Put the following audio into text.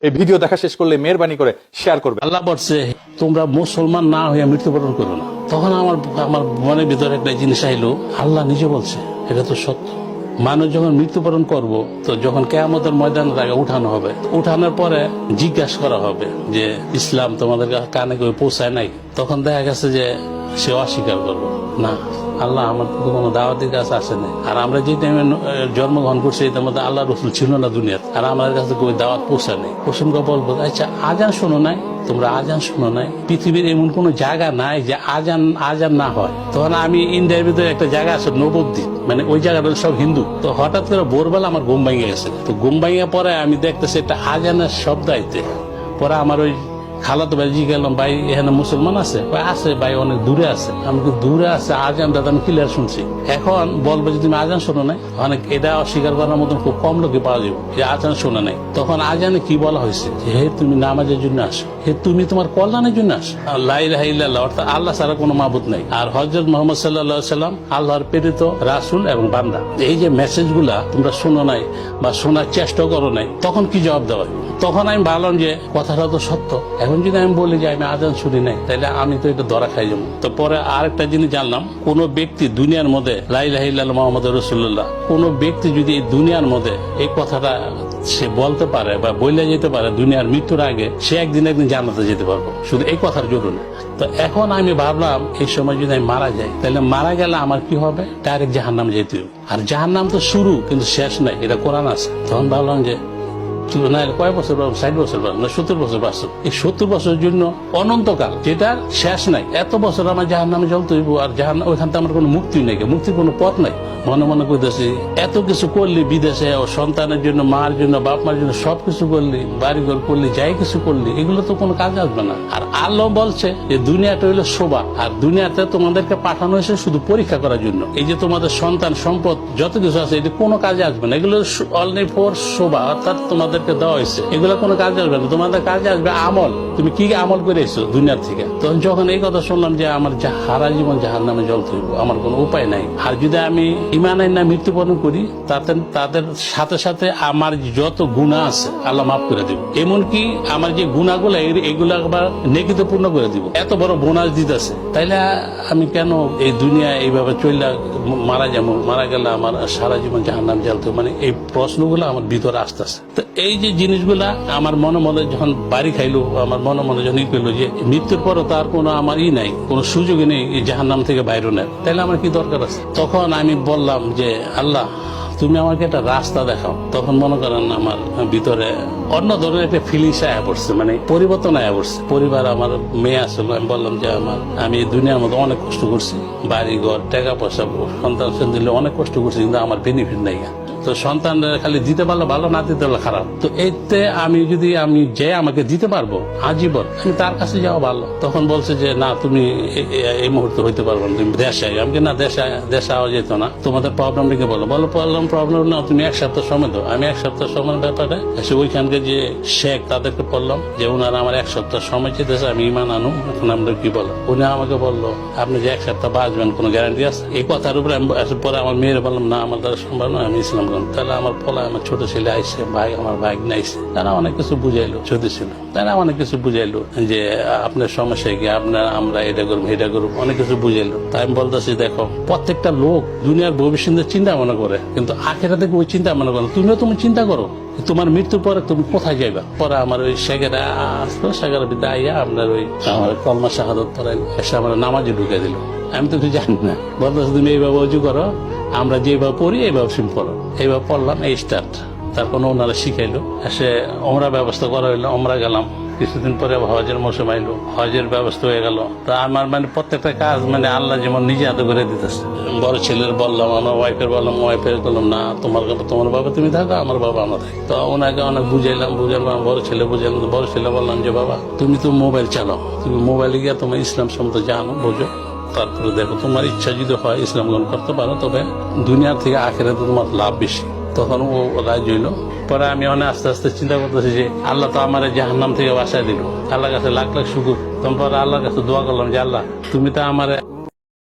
এই ভিডিও দেখা শেষ করলে মেহেরবানি করে শেয়ার করবে। আল্লাহ বলছে তোমরা মুসলমান না হয়ে মৃত্যুবরণ করো না। তখন আমার আমার মনের ভিতরে একটা জিনিস আইলো, আল্লাহ নিজে বলছে এটা তো সত্য। মানুষ যখন মৃত্যুবরণ করব, তো যখন কিয়ামতের ময়দানের আগে উঠানো হবে, উঠানোর পরে জিজ্ঞাসা করা হবে যে ইসলাম তোমাদের কানে কেউ পৌঁছায় নাই, তখন দেখা গেছে যে সে অস্বীকার করবো না, আল্লাহ আমার কোনো দাওয়াতের কাছে আসেনি। আর আমরা যে টাইমে জন্মগ্রহণ করছি এটার মধ্যে আল্লাহ রসুল ছিল না দুনিয়াতে, আর আমাদের কাছে কোনো দাওয়াত পৌঁছায়নি। প্রসঙ্গ বলবো, আচ্ছা আজান শোনো নাই? তোমরা আজান শোনো নাই? পৃথিবীর এমন কোন জায়গা নাই যে আজান না হয়। তখন আমি ইন্ডিয়ার ভিতরে একটা জায়গা আছে নবদ্বীপ, মানে ওই জায়গাটা সব হিন্দু। তো হঠাৎ করে ভোরবেলা আমার ঘুম ভেঙে গেছে। তো ঘুম ভেঙে পরে আমি দেখতেছি একটা আজানের শব্দ আইতে। পরে আমার ওই খালাতো ভাই জি গেলাম, ভাই এখানে মুসলমান আছে? আছে ভাই, অনেক দূরে আছে। আমি দূরে আছে, আজান দাদা আমি ক্লিয়ার শুনছি। এখন বলবো যে তুমি আজান শোনো নাই? অনেক এটা অস্বীকার করার মতন খুব কম লোকে পাওয়া যাবে যে আজান শোনা নাই। তখন আজানে কি বলা হয়েছে, হে তুমি নামাজের জন্য আসো, হে তুমি তোমার কল্যাণের জন্য আসো। লা ইলাহা ইল্লাল্লাহ, অর্থাৎ আল্লাহ ছাড়া কোনো মাবুদ নাই। আর হযরত মুহাম্মদ সাল্লাল্লাহু আলাইহি সাল্লাম আল্লাহর প্রেরিত রাসূল এবং বান্দা। এই যে মেসেজ গুলা তোমরা শোনো নাই বা শোনার চেষ্টা করো নাই, তখন কি জবাব দেওয়া? তখন আমি ভাবলাম যে কথাটা তো সত্য। এখন যদি আমি বলি যে আমি আজান শুনি নাই, তাহলে আমি তো এটা ধরা খাই যাবো। তো পরে আরেকটা জিনিস জানলাম, কোন ব্যক্তি দুনিয়ার মধ্যে লা ইলাহা ইল্লাল্লাহ মুহাম্মাদুর রাসূলুল্লাহ, কোন ব্যক্তি যদি এই দুনিয়ার মধ্যে এই কথাটা সে বলতে পারে বা বলে যেতে পারে দুনিয়ার মৃত্যুর আগে, সে একদিন জান্নাতে যেতে পারবো, শুধু এই কথার জরুরি। তো এখন আমি ভাবলাম এই সময় যদি আমি মারা যাই, তাহলে মারা গেলে আমার কি হবে? ডাইরেক্ট জাহান্নামে যেতে হবে। আর জাহান্নাম তো শুরু, কিন্তু শেষ নাই, এটা কোরআন আছে। তখন ভাবলাম যে না, কয় বছর পাবো? 60 বছর পাবো না 70 বছর পাবো। এই 70 বছরের জন্য অনন্তকাল, যেটার শেষ নাই। এত বছর আমার জাহান্নামে জ্বলতে হইব, আর ওইখান থেকে আমার কোনো মুক্তি নেই, মুক্তির কোনো পথ নাই। মনে মনে করতেছি এত কিছু করলি, বিদেশে ও সন্তানের জন্য, মার জন্য, বাপ মার জন্য সবকিছু করলি, বাড়িঘর করলি, যাই কিছু করলি, এগুলো তো কোনো কাজে আসবে না। আর আল্লাহ বলছে যে দুনিয়াটা হইলো শোভা, আর দুনিয়াতে তোমাদেরকে পাঠানো হয়েছে শুধু পরীক্ষা করার জন্য। এই যে তোমাদের সন্তান সম্পদ যত কিছু আছে, এটা কোনো কাজে আসবে না। এগুলো অনলি ফর শোভা, অর্থাৎ তোমাদেরকে দেওয়া হয়েছে। এগুলো কোনো কাজে আসবে না। তোমাদের কাজে আসবে আমল, তুমি কি আমল করে এসছো দুনিয়ার থেকে। তখন যখন এই কথা শুনলাম যে আমার সারা জীবন জাহান্নামে জ্বলতে হইব, আমার কোনো উপায় নাই। আর যদি আমি ঈমান আইনা মৃত্যুবরণ করি, তাদের সাথে সাথে আমার যত গুনাহ আছে আল্লাহ মাফ করে দিব। এমনকি আমার যে গুনাহগুলো, এগুলো আবার নেকিতে পূর্ণ করে দিব। এত বড় বোনাস দিতেছে, তাইলে আমি কেন এই দুনিয়া এইভাবে চললে মারা যাবো? মারা গেলে আমার সারা জীবন জাহান্নামে জ্বলতে, মানে এই প্রশ্নগুলো আমার ভিতরে আসতেছে। তো এই যে জিনিসগুলা আমার মনে যখন বাড়ি খাইলো, আমার মনে যখন ই করলো যে মৃত্যুর পরও তার কোনো আমার নাই, কোনো সুযোগই নেই এই জাহান্নাম থেকে বাইরে নেয়, তাহলে আমার কি দরকার আছে? তখন আমি বললাম যে আল্লাহ, তুমি আমাকে একটা রাস্তা দেখাও। তখন মনে করেন আমার ভিতরে অন্য ধরনের একটা ফিলিংস আয়া পড়ছে, মানে পরিবর্তন আয়া পড়ছে। পরিবার, আমার মেয়ে আসলো, আমি বললাম যে আমি এই দুনিয়ার মধ্যে অনেক কষ্ট করছি, বাড়ি ঘর, টাকা পয়সা, সন্তান দিলে অনেক কষ্ট করছি, কিন্তু আমার বেনিফিট নাই। তো সন্তান খালি দিতে পারলে ভালো, না দিতে পারলে খারাপ। তো এতে আমি যে আমাকে দিতে পারবো আজীবন, আমি তার কাছে যাওয়া ভালো। তখন বলছে যে না, তুমি এই মুহূর্তে হইতে পারবো না, তুমি দেশে। আমি না, দেশে আওয়া যেত না, তোমাদের প্রবলেম লিখে বলো। প্রবলেম না, তুমি 1 সপ্তাহ সময় দাও। আমি 1 সপ্তাহ সময় ব্যাপারে এসে ওইখানকে যে শেখ, তাদেরকে বললাম যে ওনারা আমার 1 সপ্তাহ সময় চেয়েছে, আমি ঈমান আনুম। এখন আমরা কি বলো? উনি আমাকে বললো, আপনি যে 1 সপ্তাহ বাঁচবেন কোনো গ্যারান্টি আছে? এই কথার উপরে পরে আমার মেয়ের বললাম, না আমার দ্বারা সম্ভব নয়, আমি ইসলাম। তাহলে আমার আমার ছোট ছেলে আইসে, আমার ভাই আইসে, তারা অনেক কিছু বুঝাইলো। ছোট ছিল, তারা অনেক কিছু বুঝাইলো যে আপনার সমস্যা কি, আমরা এটা করবো, এটা করবো, অনেক কিছু বুঝাইলো। তাই আমি বলতেছি, দেখো, প্রত্যেকটা লোক দুনিয়ার ভবিষ্যতের চিন্তা মনে করে, কিন্তু আখেরাতে ওই চিন্তা মনে করে। তুমি চিন্তা করো তোমার মৃত্যুর পরে তুমি কোথায় যাইবা। পরে আমার ওই শেখেরা আসলো, শেখের বিদ্যা আইয়া আপনার ওই আমার কলমা শাহাদত পড়াইল, এসে আমার নামাজে ঢুকে দিল। আমি তো জানি না, বলতেছি তুমি এইভাবে অজু করো, আমরা যেভাবে পড়ি এইভাবে সিম পড়ো। এইভাবে পড়লাম, এই স্টার্ট। তারপর ওনারা শিখাইলো, এসে ওমরা ব্যবস্থা করা হইলো, ওমরা গেলাম। কিছুদিন পরে হজের মৌসুম আইলো, হজের ব্যবস্থা হয়ে গেল। তা আমার প্রত্যেকটা কাজ আল্লাহ যেমন নিজে হাতে করে দিতেছে। বড় ছেলের বললাম, আমার ওয়াইফের বললাম, ওয়াইফের বললাম না, তোমার বাবা তুমি থাকো, আমার বাবা আমরা থাকি। তো ওনাকে অনেক বুঝাইলাম, বড় ছেলে বুঝাইলাম। বড় ছেলে বললাম যে বাবা, তুমি তো মোবাইল চালাও, তুমি মোবাইলে গিয়ে তোমার ইসলাম সম্বন্ধে জানো, বোঝো, তারপরে দেখো তোমার ইচ্ছা যদি হয় ইসলাম গ্রহণ করতে পারো, তবে দুনিয়ার থেকে আখেরাতে তোমার লাভ বেশি। তখন ও রাজি হইল। পরে আমি অনেক আস্তে আস্তে চিন্তা করতেছি যে আল্লাহ তো আমার জাহান্নাম থেকে বাঁচায় দিল, আল্লাহর কাছে লাখ লাখ শুকুর। তখন পরে আল্লাহর কাছে দোয়া করলাম যে আল্লাহ, তুমি তো আমার